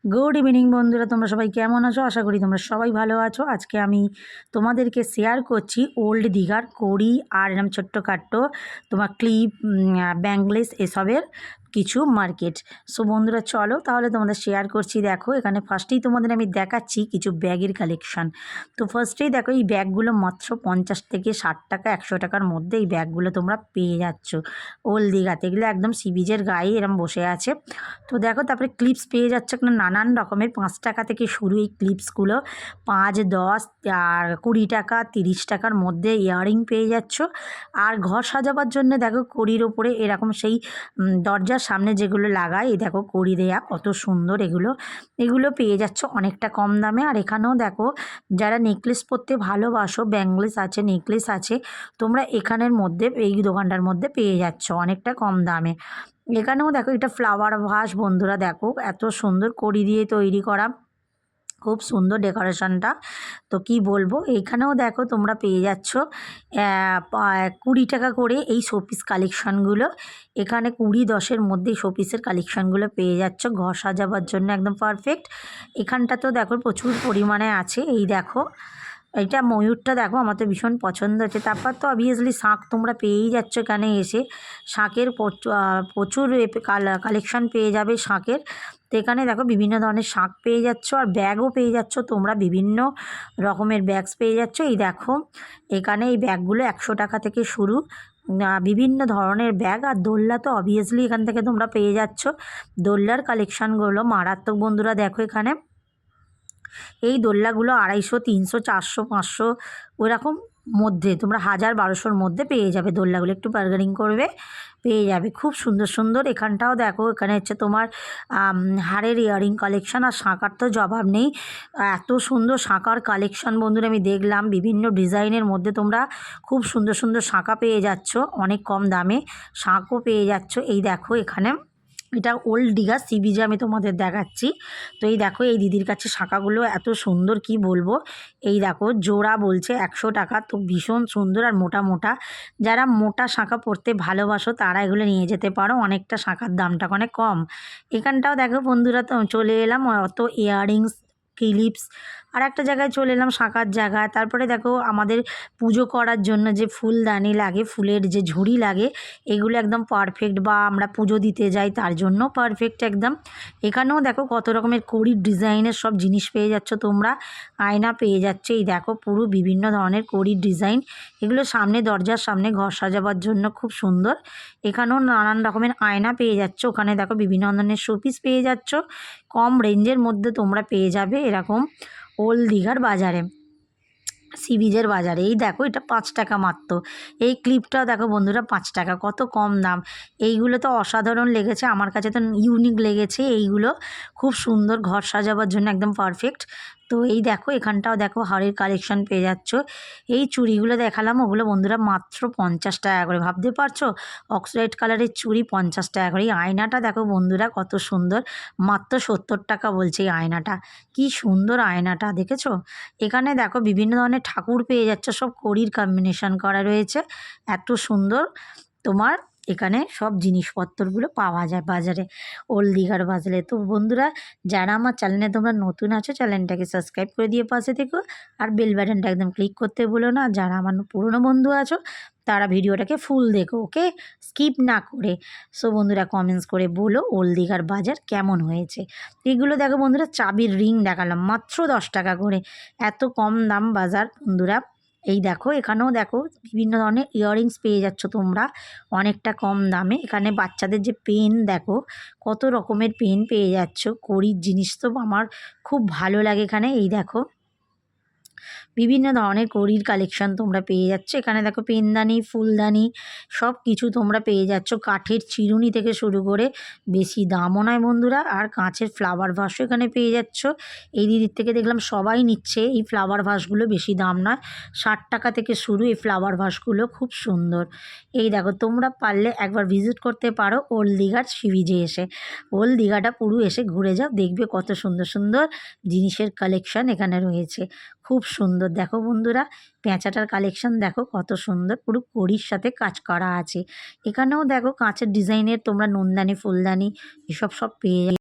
Good evening বন্ধুরা, তোমরা সবাই কেমন আছো? আশা করি তোমরা সবাই ভালো আছো। আজকে আমি তোমাদেরকে শেয়ার করছি ওল্ড দীঘার কড়ি আর এরকম ছোট্টখাট্ট তোমার ক্লিপ, ব্যাঙ্গলেস এসবের কিছু মার্কেট। সো বন্ধুরা চলো তাহলে তোমাদের শেয়ার করছি। দেখো এখানে ফার্স্টেই তোমাদের আমি দেখাচ্ছি কিছু ব্যাগের কালেকশান। তো ফার্স্টেই দেখো এই ব্যাগগুলো মাত্র 50 থেকে 60 টাকা 100 টাকার মধ্যে এই ব্যাগগুলো তোমরা পেয়ে যাচ্ছ ওল্ড দীঘাতে। এগুলো একদম সি বিচের গায়ে এরম বসে আছে। তো দেখো তারপরে ক্লিপস পেয়ে যাচ্ছে এখানে নানান রকমের। 5 টাকা থেকে শুরু এই ক্লিপসগুলো, 5, 10 আর 20 টাকা 30 টাকার মধ্যে ইয়াররিং পেয়ে যাচ্ছ। আর ঘর সাজাবার জন্য দেখো কড়ির ওপরে এরকম সেই দরজার সামনে যেগুলো লাগায়, এই দেখো কড়ি দেয়া কত সুন্দর। এগুলো পেয়ে যাচ্ছ অনেকটা কম দামে। আর এখানেও দেখো যারা নেকলেস পরতে ভালোবাসো, ব্যাঙ্গলেস আছে, নেকলেস আছে, তোমরা এখানের মধ্যে এই দোকানটার মধ্যে পেয়ে যাচ্ছ অনেকটা কম দামে। এখানেও দেখো এটা ফ্লাওয়ার ভাস। বন্ধুরা দেখো এত সুন্দর কড়ি দিয়ে তৈরি করা, খুব সুন্দর ডেকোরেশনটা। তো কি বলবো, এইখানেও দেখো তোমরা পেয়ে যাচ্ছ 20 টাকা করে এই শোপিস কালেকশানগুলো। এখানে 20-10-এর মধ্যে শোপিসের কালেকশানগুলো পেয়ে যাচ্ছ ঘর সাজাবার জন্য একদম পারফেক্ট। এখানটা তো দেখো প্রচুর পরিমাণে আছে। এই দেখো এইটা ময়ূরটা দেখো আমার তো ভীষণ পছন্দ হচ্ছে। তারপর তো অবভিয়াসলি শাঁখ তোমরা পেয়েই যাচ্ছ এখানে এসে। শাঁখের প্রচুর কালেকশান পেয়ে যাবে শাঁখের। তো এখানে দেখো বিভিন্ন ধরনের শাঁখ পেয়ে যাচ্ছ আর ব্যাগও পেয়ে যাচ্ছ তোমরা, বিভিন্ন রকমের ব্যাগস পেয়ে যাচ্ছ। এই দেখো এখানে এই ব্যাগগুলো 100 টাকা থেকে শুরু, বিভিন্ন ধরনের ব্যাগ। আর দোলনা তো অবভিয়াসলি এখান থেকে তোমরা পেয়ে যাচ্ছ। দোলনার কালেকশানগুলো মারাত্মক বন্ধুরা। দেখো এখানে এই দোলনাগুলো 250, 300, 400, 500 ওরকম মধ্যে তোমরা 1000, 1200-র মধ্যে পেয়ে যাবে। দোলনাগুলো একটু বার্গেনিং করবে, পেয়ে যাবে। খুব সুন্দর সুন্দর। এখানটাও দেখো এখানে হচ্ছে তোমার হাড়ের ইয়াররিং কালেকশান। আর শাঁখার তো জবাব নেই, এত সুন্দর শাঁখার কালেকশান বন্ধুরা আমি দেখলাম। বিভিন্ন ডিজাইনের মধ্যে তোমরা খুব সুন্দর সুন্দর শাঁখা পেয়ে যাচ্ছ অনেক কম দামে। শাঁখও পেয়ে যাচ্ছ। এই দেখো এখানে এটা ওল্ড দীঘা সি বিচে আমি তোমাদের দেখাচ্ছি। তো এই দেখো এই দিদির কাছে শাঁখাগুলো এত সুন্দর কি বলবো। এই দেখো জোড়া বলছে 100 টাকা। তো ভীষণ সুন্দর আর মোটা মোটা। যারা মোটা শাঁখা পরতে ভালোবাসো তারা এগুলো নিয়ে যেতে পারো, অনেকটা শাঁখার দামটা অনেক কম। এখানটাও দেখো বন্ধুরা তো চলে এলাম অত ইয়াররিংস, ক্লিপস। আর একটা জায়গায় চলে এলাম শাঁখার জায়গায়। তারপরে দেখো আমাদের পুজো করার জন্য যে ফুলদানি লাগে, ফুলের যে ঝুড়ি লাগে, এগুলো একদম পারফেক্ট, বা আমরা পুজো দিতে যাই তার জন্য পারফেক্ট একদম। এখানেও দেখো কত রকমের কড়ির ডিজাইনের সব জিনিস পেয়ে যাচ্ছ তোমরা। আয়না পেয়ে যাচ্ছে। এই দেখো পুরো বিভিন্ন ধরনের কড়ির ডিজাইন। এগুলো সামনে দরজার সামনে ঘর সাজাবার জন্য খুব সুন্দর। এখানেও নানান রকমের আয়না পেয়ে যাচ্ছ। ওখানে দেখো বিভিন্ন ধরনের শোপিস পেয়ে যাচ্ছ কম রেঞ্জের মধ্যে তোমরা পেয়ে যাবে এরকম ওল্ড দীঘার বাজারে, সি বিচের বাজারে। এই দেখো এটা 5 টাকা মাত্র। এই ক্লিপটাও দেখো বন্ধুরা 5 টাকা, কত কম দাম। এইগুলো তো অসাধারণ লেগেছে আমার কাছে, তো ইউনিক লেগেছে এইগুলো। খুব সুন্দর ঘর সাজাবার জন্য একদম পারফেক্ট। তো এই দেখো এখানটাও দেখো হাড়ের কালেকশন পেয়ে যাচ্ছ। এই চুড়িগুলো দেখালাম ওগুলো বন্ধুরা মাত্র 50 টাকা করে। ভাবতে পারছো অক্সাইড কালারের চুড়ি 50 টাকা করে। এই আয়নাটা দেখো বন্ধুরা কত সুন্দর, মাত্র 70 টাকা বলছে এই আয়নাটা। কি সুন্দর আয়নাটা দেখেছো। এখানে দেখো বিভিন্ন ধরনের ঠাকুর পেয়ে যাচ্ছে, সব কড়ির কম্বিনেশন করা রয়েছে। এত সুন্দর তোমার এখানে সব জিনিসপত্রগুলো পাওয়া যায় বাজারে, ওল্ড দীঘার বাজারে। তো বন্ধুরা যারা আমার চ্যানেলে তোমরা নতুন আছো চ্যানেলটাকে সাবস্ক্রাইব করে দিয়ে পাশে থেকো, আর বেল বাটনটা একদম ক্লিক করতে ভুলো না। যারা আমার পুরনো বন্ধু আছো তারা ভিডিওটাকে ফুল দেখো, ওকে, স্কিপ না করে। সো বন্ধুরা কমেন্টস করে বলো ওল্ড দীঘার বাজার কেমন হয়েছে। এগুলো দেখো বন্ধুরা চাবির রিং দেখালাম মাত্র 10 টাকা করে। এত কম দাম বাজার বন্ধুরা। এই দেখো এখানেও দেখো বিভিন্ন ধরনের ইয়াররিংস পেয়ে যাচ্ছ তোমরা অনেকটা কম দামে। এখানে বাচ্চাদের যে পেন দেখো কত রকমের পেন পেয়ে যাচ্ছ। কড়ির জিনিস তো আমার খুব ভালো লাগে এখানে। এই দেখো বিভিন্ন ধরনের কড়ির কালেকশন তোমরা পেয়ে যাচ্ছ। এখানে দেখো পেনদানি, ফুলদানি সব কিছু তোমরা পেয়ে যাচ্ছ। কাঠের চিরুনি থেকে শুরু করে, বেশি দামও নয় বন্ধুরা। আর কাঁচের ফ্লাওয়ার ভাসও এখানে পেয়ে যাচ্ছ। এই দিদির থেকে দেখলাম সবাই নিচ্ছে এই ফ্লাওয়ার ভাসগুলো, বেশি দাম নয়, 60 টাকা থেকে শুরু এই ফ্লাওয়ার ভাসগুলো, খুব সুন্দর। এই দেখো তোমরা পারলে একবার ভিজিট করতে পারো ওল্ড দীঘার সি বিচে এসে। ওল্ড দীঘাটা পুরো এসে ঘুরে যাও, দেখবে কত সুন্দর সুন্দর জিনিসের কালেকশন এখানে রয়েছে। খুব সুন্দর দেখো বন্ধুরা পেঁচাটার কালেকশন দেখো কত সুন্দর, পুরো কড়ির সাথে কাজ করা আছে। এখানেও দেখো কাঁচের ডিজাইনের তোমরা নুনদানি, ফুলদানি এসব সব পেয়ে